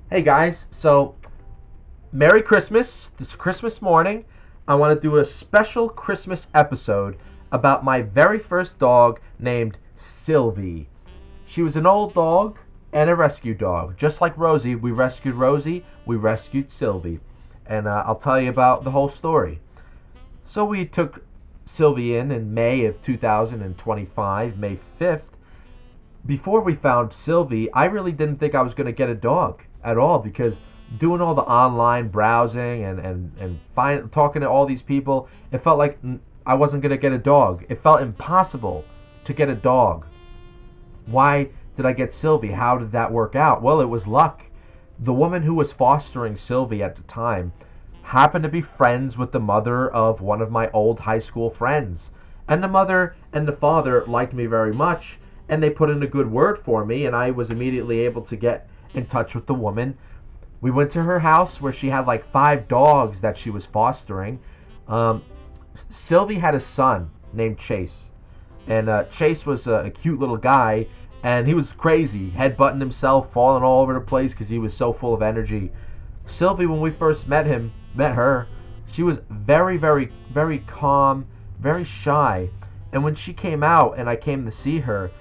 Hey guys, so Merry Christmas. This Christmas morning, I want to do a special Christmas episode about my very first dog named Sylvie. She was an old dog and a rescue dog. Just like Rosie, we rescued Rosie, we rescued Sylvie. And I'll tell you about the whole story. So we took Sylvie in May of 2025, May 5th. Before we found Sylvie, I really didn't think I was going to get a dog at all because doing all the online browsing and talking to all these people, it felt like I wasn't going to get a dog. It felt impossible to get a dog. Why did I get Sylvie? How did that work out? Well, it was luck. The woman who was fostering Sylvie at the time happened to be friends with the mother of one of my old high school friends. And the mother and the father liked me very much, and they put in a good word for me, and I was immediately able to get in touch with the woman. We went to her house where she had like five dogs that she was fostering. Um, Sylvie had a son named Chase, and Chase was a cute little guy, and he was crazy, headbutting himself, falling all over the place because he was so full of energy. Sylvie, when we first met her, she was very, very, very calm, very shy. And when she came out and I came to see her,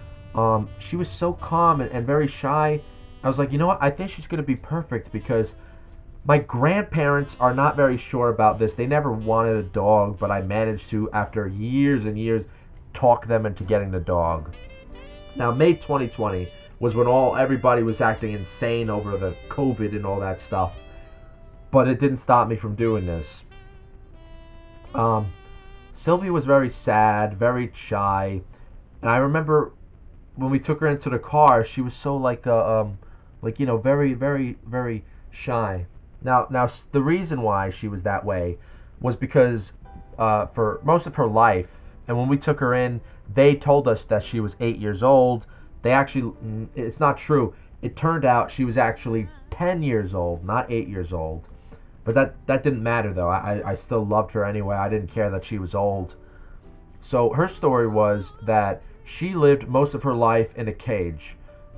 she was so calm and very shy. I was like, you know what? I think she's going to be perfect because my grandparents are not very sure about this. They never wanted a dog, but I managed to, after years and years, talk them into getting the dog. Now, May 2020 was when everybody was acting insane over the COVID and all that stuff, but it didn't stop me from doing this. Um, Sylvie was very sad, very shy, and I remember when we took her into the car, she was so very, very, very shy. Now, the reason why she was that way was because for most of her life, and when we took her in, they told us that she was 8 years old. It's not true. It turned out she was actually 10 years old, not 8 years old. But that didn't matter though. I still loved her anyway. I didn't care that she was old. So her story was that she lived most of her life in a cage,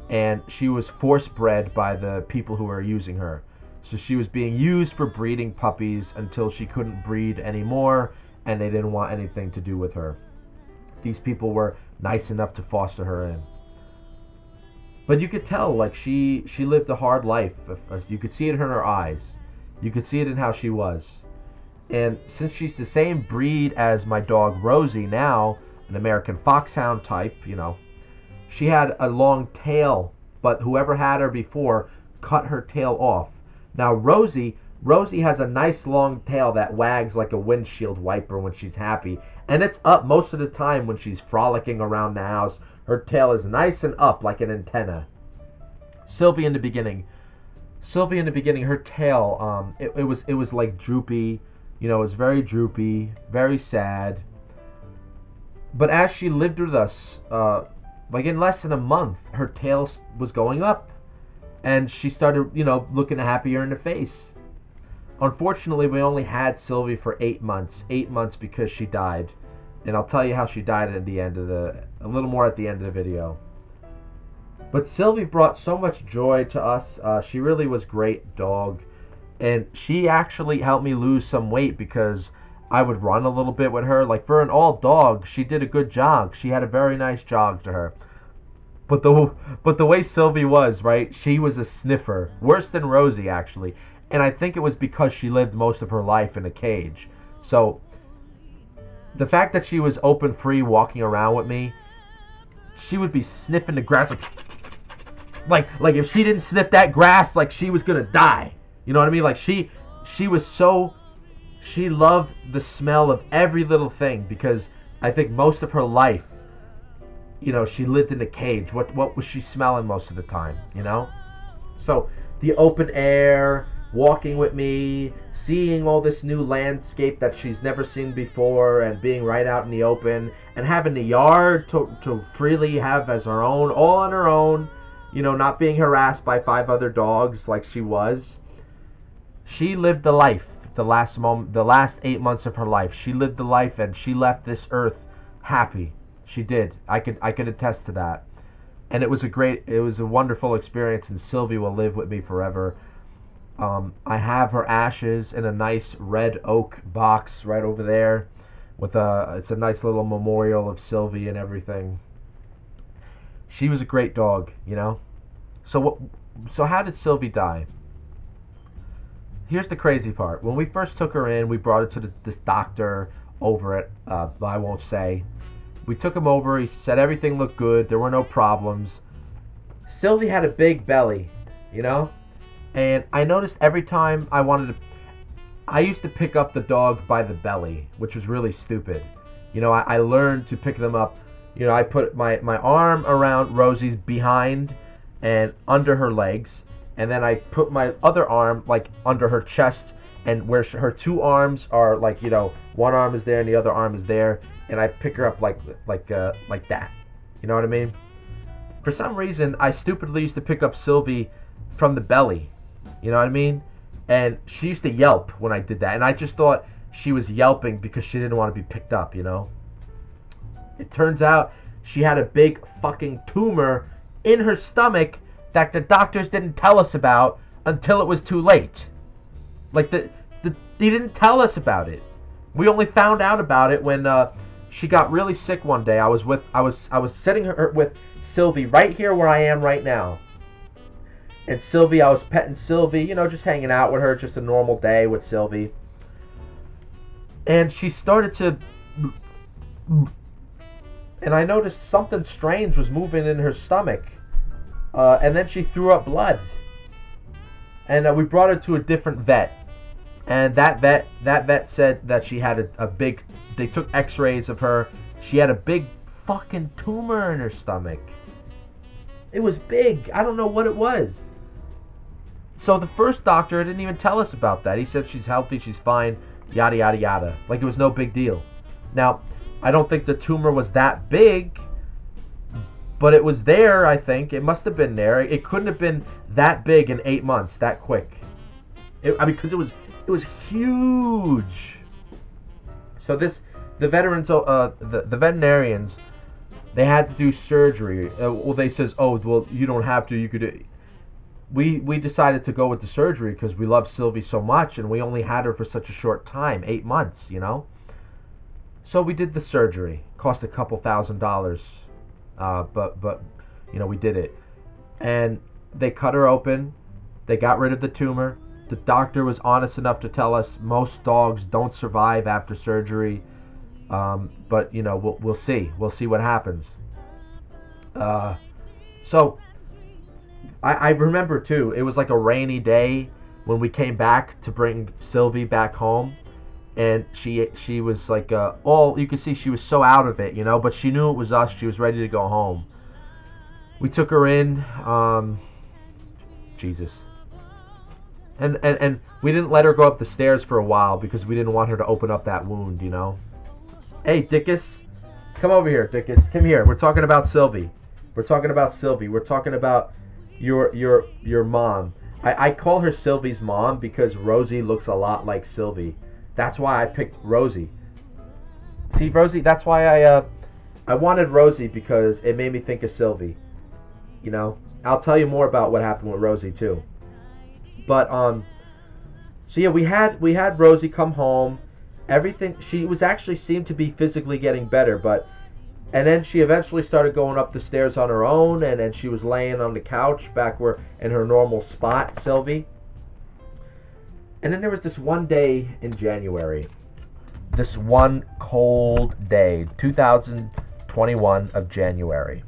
and she was force bred by the people who were using her. So she was being used for breeding puppies until she couldn't breed anymore, and they didn't want anything to do with her. These people were nice enough to foster her in. But you could tell, like, she lived a hard life. You could see it in her eyes. You could see it in how she was. And since she's the same breed as my dog Rosie now, an American foxhound type, she had a long tail, but whoever had her before cut her tail off. Now Rosie has a nice long tail that wags like a windshield wiper when she's happy, and it's up most of the time when she's frolicking around the house. Her tail is nice and up like an antenna. Sylvie in the beginning, her tail, it was like droopy. It was very droopy, very sad. But as she lived with us, like in less than a month, her tail was going up, and she started, looking happier in the face. Unfortunately, we only had Sylvie for 8 months. 8 months because she died, and I'll tell you how she died at the end of a little more at the end of the video. But Sylvie brought so much joy to us. She really was great dog, and she actually helped me lose some weight because I would run a little bit with her. Like for an old dog, she did a good jog. She had a very nice jog to her. But the way Sylvie was, right? She was a sniffer, worse than Rosie actually, and I think it was because she lived most of her life in a cage. So the fact that she was open, free, walking around with me, she would be sniffing the grass like if she didn't sniff that grass, like she was gonna die. You know what I mean? Like she was so she loved the smell of every little thing because I think most of her life, she lived in a cage. What was she smelling most of the time? So the open air, walking with me, seeing all this new landscape that she's never seen before, and being right out in the open, and having the yard to freely have as her own, all on her own, not being harassed by five other dogs like she was. She lived the life. The last 8 months of her life, she lived the life, and she left this earth happy. She did. I could attest to that. And it was a wonderful experience, and Sylvie will live with me forever. I have her ashes in a nice red oak box right over there. It's a nice little memorial of Sylvie and everything. She was a great dog, you know. So what? So how did Sylvie die? Here's the crazy part. When we first took her in, we brought her to this doctor over at, I won't say. We took him over. He said everything looked good. There were no problems. Sylvie had a big belly, you know? And I noticed every time I used to pick up the dog by the belly, which was really stupid. You know, I learned to pick them up. You know, I put my arm around Rosie's behind and under her legs. And then I put my other arm like under her chest, and where her two arms are, like, you know, one arm is there and the other arm is there, and I pick her up like that. You know what I mean? For some reason, I stupidly used to pick up Sylvie from the belly. You know what I mean? And she used to yelp when I did that, and I just thought she was yelping because she didn't want to be picked up. You know? It turns out she had a big fucking tumor in her stomach that the doctors didn't tell us about until it was too late. Like they didn't tell us about it. We only found out about it when she got really sick one day. I was sitting her with Sylvie right here where I am right now. And Sylvie, I was petting Sylvie, you know, just hanging out with her, just a normal day with Sylvie. And she started to, and I noticed something strange was moving in her stomach. And then she threw up blood. And we brought her to a different vet. And that vet said that she had a big, they took x-rays of her. She had a big fucking tumor in her stomach. It was big. I don't know what it was. So the first doctor didn't even tell us about that. He said she's healthy, she's fine, yada, yada, yada. Like it was no big deal. Now, I don't think the tumor was that big, but it was there, I think. It must have been there. It couldn't have been that big in 8 months, that quick. Because it was huge. So the veterinarians, they had to do surgery. Well, they says, oh, well, you don't have to. You could. We decided to go with the surgery because we love Sylvie so much, and we only had her for such a short time, 8 months, you know. So we did the surgery. Cost a couple $1,000. But you know, we did it, and they cut her open. They got rid of the tumor. The doctor was honest enough to tell us most dogs don't survive after surgery, but you know, we'll see. We'll see what happens. So I remember too. It was like a rainy day when we came back to bring Sylvie back home. And she was like, all you could see, she was so out of it, you know. But she knew it was us. She was ready to go home. We took her in, Jesus, and we didn't let her go up the stairs for a while because we didn't want her to open up that wound, you know. Hey, Dickus, come over here, Dickus. Come here. We're talking about Sylvie. We're talking about Sylvie. We're talking about your mom. I call her Sylvie's mom because Rosie looks a lot like Sylvie. That's why I picked Rosie. See, Rosie, that's why I wanted Rosie, because it made me think of Sylvie. You know? I'll tell you more about what happened with Rosie too. But so yeah, we had Rosie come home. Everything, she was actually seemed to be physically getting better, and then she eventually started going up the stairs on her own, and then she was laying on the couch back where in her normal spot, Sylvie. And then there was this one day in January, this one cold day, 2021 of January.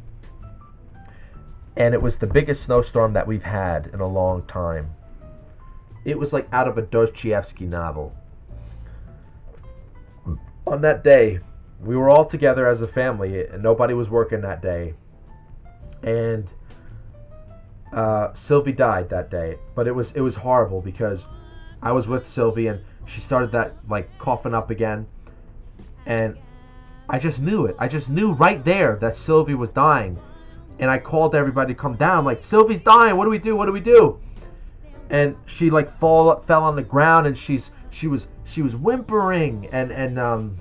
And it was the biggest snowstorm that we've had in a long time. It was like out of a Dostoevsky novel. On that day, we were all together as a family, and nobody was working that day. And Sylvie died that day. But it was horrible because I was with Sylvie, and she started that, like, coughing up again. And I just knew it. I just knew right there that Sylvie was dying. And I called everybody to come down, like, Sylvie's dying. What do we do? What do we do? And she, like, fell on the ground, and she was whimpering, and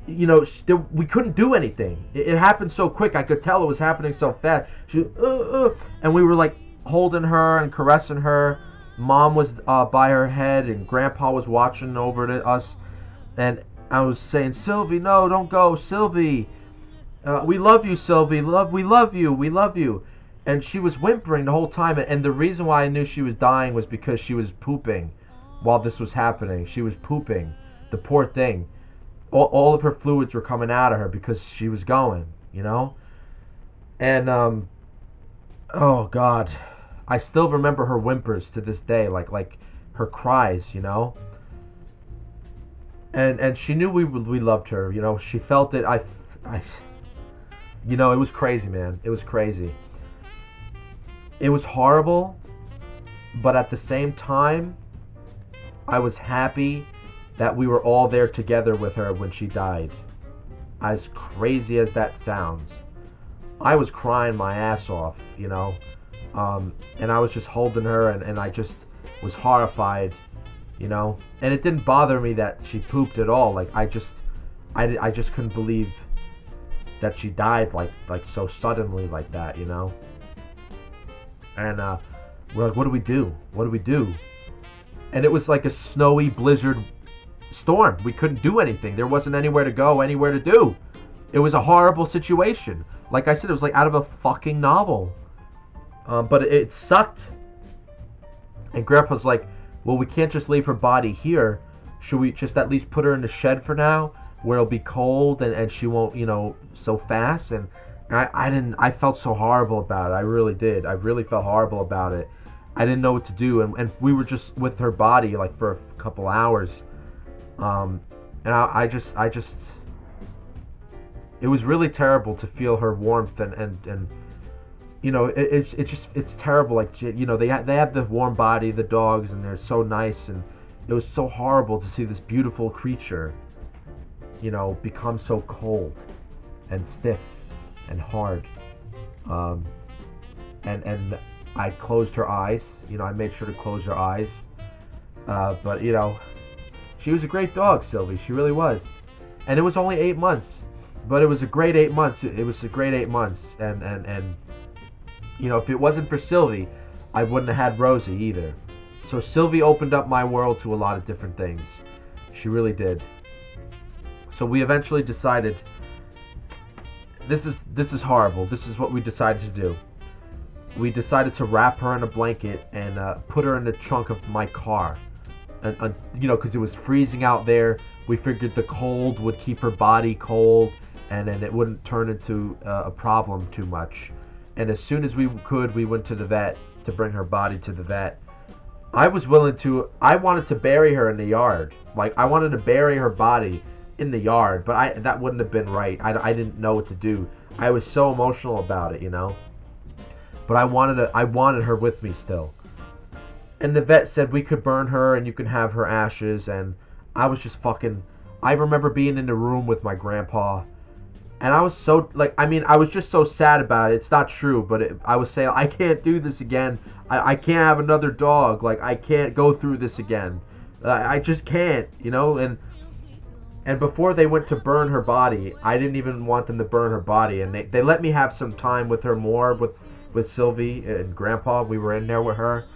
you know, we couldn't do anything. It happened so quick. I could tell it was happening so fast. And we were, like, holding her and caressing her. Mom was by her head, and Grandpa was watching over to us. And I was saying, Sylvie, no, don't go, Sylvie. We love you, Sylvie. We love you. We love you. And she was whimpering the whole time. And the reason why I knew she was dying was because she was pooping while this was happening. She was pooping. The poor thing. All of her fluids were coming out of her because she was going, you know? And, oh, God. I still remember her whimpers to this day, like her cries, you know? And she knew we loved her, you know? She felt it. You know, it was crazy, man. It was crazy. It was horrible, but at the same time, I was happy that we were all there together with her when she died. As crazy as that sounds. I was crying my ass off, you know? And I was just holding her, and I just was horrified, you know? And it didn't bother me that she pooped at all. Like, I just couldn't believe that she died like so suddenly like that, you know? And we're like, what do we do? What do we do? And it was like a snowy blizzard storm. We couldn't do anything. There wasn't anywhere to go, anywhere to do. It was a horrible situation. Like I said, it was like out of a fucking novel. But it sucked. And Grandpa's like, well, we can't just leave her body here. Should we just at least put her in the shed for now, where it'll be cold and she won't, you know, so fast? And I felt so horrible about it. I really did. I really felt horrible about it. I didn't know what to do. And we were just with her body like for a couple hours. And I just it was really terrible to feel her warmth and you know, it's terrible. Like, you know, they have the warm body, the dogs, and they're so nice, and it was so horrible to see this beautiful creature, you know, become so cold and stiff and hard. And I closed her eyes. You know, I made sure to close her eyes. But, you know, she was a great dog, Sylvie. She really was. And it was only 8 months. But it was a great 8 months. It was a great 8 months. And you know, if it wasn't for Sylvie, I wouldn't have had Rosie either. So Sylvie opened up my world to a lot of different things. She really did. So we eventually decided, this is horrible. This is what we decided to do. We decided to wrap her in a blanket and put her in the trunk of my car. And you know, because it was freezing out there. We figured the cold would keep her body cold, and then it wouldn't turn into a problem too much. And as soon as we could, we went to the vet to bring her body to the vet. I wanted to bury her in the yard. Like, I wanted to bury her body in the yard, but that wouldn't have been right. I didn't know what to do. I was so emotional about it, you know? But I wanted her with me still. And the vet said we could burn her and you can have her ashes, and I was just I remember being in the room with my grandpa. And I was so, I was just so sad about it. It's not true, but I was saying, I can't do this again. I can't have another dog. Like, I can't go through this again. I just can't, you know? And before they went to burn her body, I didn't even want them to burn her body. And they let me have some time with her more, with Sylvie and Grandpa. We were in there with her.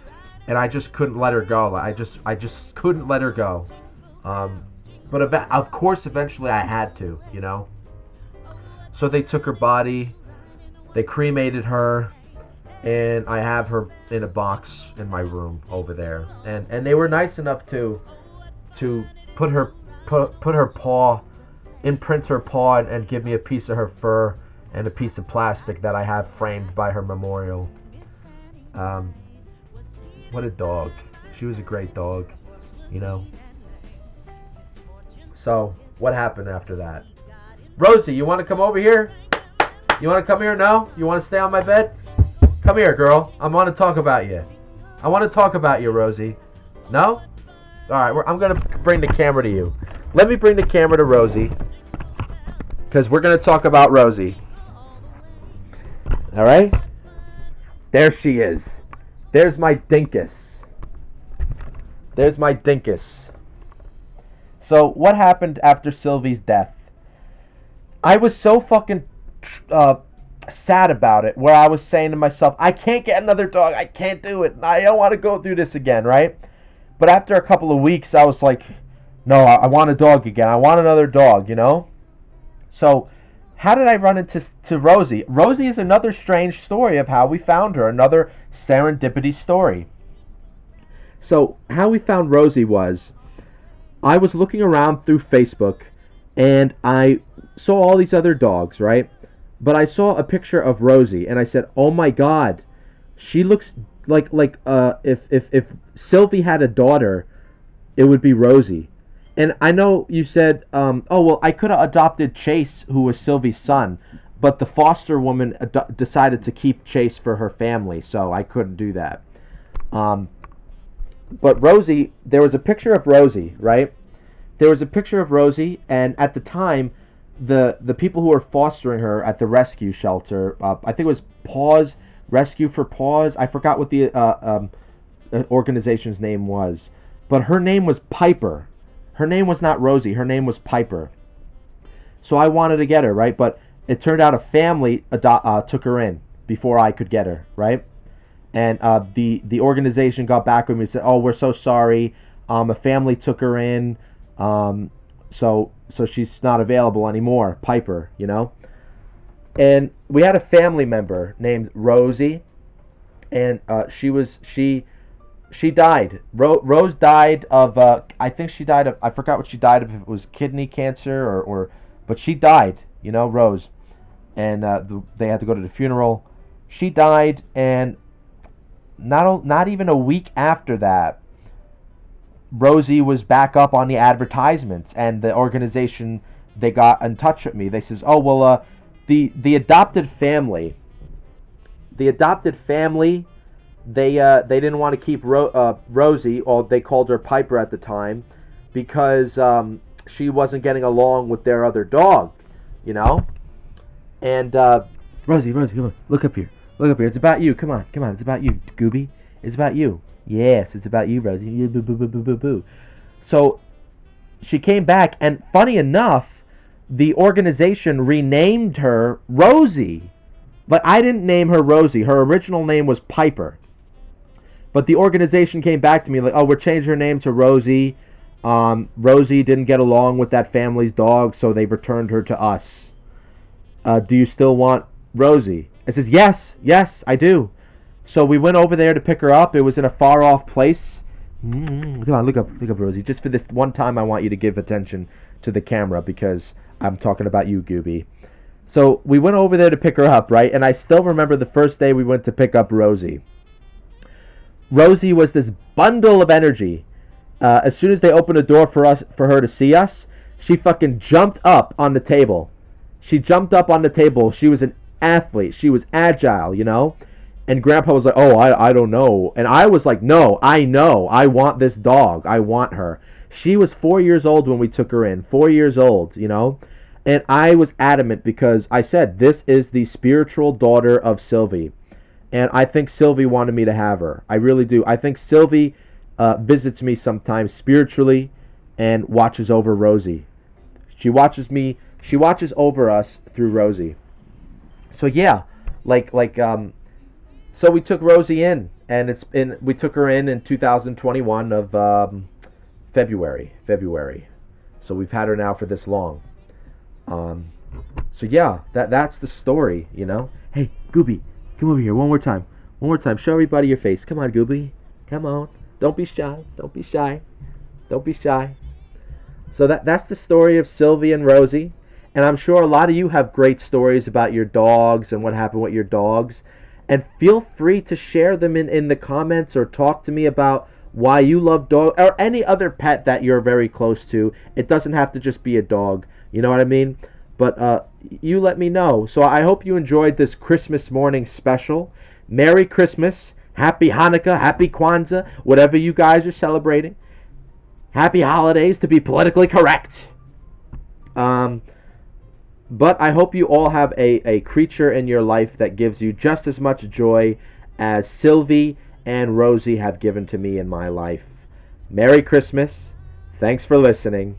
And I just couldn't let her go. I just couldn't let her go. But of course, eventually I had to, you know? So they took her body, they cremated her, and I have her in a box in my room over there. And they were nice enough to put her paw, imprint her paw, and give me a piece of her fur and a piece of plastic that I have framed by her memorial. What a dog. She was a great dog, you know. So, what happened after that? Rosie, you want to come over here? You want to come here? No? You want to stay on my bed? Come here, girl. I want to talk about you. I want to talk about you, Rosie. No? Alright, I'm going to bring the camera to you. Let me bring the camera to Rosie, because we're going to talk about Rosie. Alright? There she is. There's my dinkus. There's my dinkus. So, what happened after Sylvie's death? I was so fucking sad about it, where I was saying to myself, I can't get another dog. I can't do it. I don't want to go through this again, right? But after a couple of weeks, I was like, no, I want a dog again. I want another dog, So, how did I run into Rosie? Rosie is another strange story of how we found her, another serendipity story. So, how we found Rosie was, I was looking around through Facebook, and I saw all these other dogs, right? But I saw a picture of Rosie, and I said, "Oh my God, she looks if Sylvie had a daughter, it would be Rosie." And I know you said, "Oh well, I could have adopted Chase, who was Sylvie's son, but the foster woman decided to keep Chase for her family, so I couldn't do that." But Rosie, there was a picture of Rosie, right? There was a picture of Rosie, and at the time, the people who were fostering her at the rescue shelter, I think it was Paws Rescue for Paws. I forgot what the organization's name was, but her name was Piper. Her name was not Rosie. Her name was Piper. So I wanted to get her, right? But it turned out a family took her in before I could get her, right? And the organization got back with me and said, "Oh, we're so sorry. A family took her in. So she's not available anymore, Piper, And we had a family member named Rosie, and she died. Rose died of I think she died of, I forgot what she died of, if it was kidney cancer or but she died, Rose, and they had to go to the funeral. She died, and not even a week after that, Rosie was back up on the advertisements, and the organization, they got in touch with me. They says, "Oh well, the adopted family, they didn't want to keep Rosie, or they called her Piper at the time, because she wasn't getting along with their other dog, And Rosie, come on, look up here. It's about you. Come on, it's about you, Gooby. It's about you. Yes, it's about you, Rosie. Boo, boo, boo, boo, boo, boo. So she came back, and funny enough, the organization renamed her Rosie. But I didn't name her Rosie. Her original name was Piper. But the organization came back to me like, "Oh, we're changing her name to Rosie. Rosie didn't get along with that family's dog, so they returned her to us. Do you still want Rosie?" I says, yes, I do. So we went over there to pick her up. It was in a far off place. Come on, look up, Rosie. Just for this one time, I want you to give attention to the camera, because I'm talking about you, Gooby. So we went over there to pick her up, right? And I still remember the first day we went to pick up Rosie. Rosie was this bundle of energy. As soon as they opened the door for her to see us, she fucking jumped up on the table. She was an athlete. She was agile, And Grandpa was like, "Oh, I don't know." And I was like, "No, I know. I want this dog. I want her." She was 4 years old when we took her in. 4 years old, And I was adamant, because I said, this is the spiritual daughter of Sylvie. And I think Sylvie wanted me to have her. I really do. I think Sylvie visits me sometimes spiritually and watches over Rosie. She watches over us through Rosie. So yeah, so we took Rosie in, and we took her in 2021 of February. So we've had her now for this long. So yeah, that's the story, Hey, Gooby, come over here one more time. Show everybody your face. Come on, Gooby. Come on. Don't be shy. So that's the story of Sylvie and Rosie. And I'm sure a lot of you have great stories about your dogs and what happened with your dogs. And feel free to share them in the comments, or talk to me about why you love dogs, or any other pet that you're very close to. It doesn't have to just be a dog. You know what I mean? But you let me know. So I hope you enjoyed this Christmas morning special. Merry Christmas. Happy Hanukkah. Happy Kwanzaa. Whatever you guys are celebrating. Happy holidays, to be politically correct. But I hope you all have a creature in your life that gives you just as much joy as Sylvie and Rosie have given to me in my life. Merry Christmas. Thanks for listening.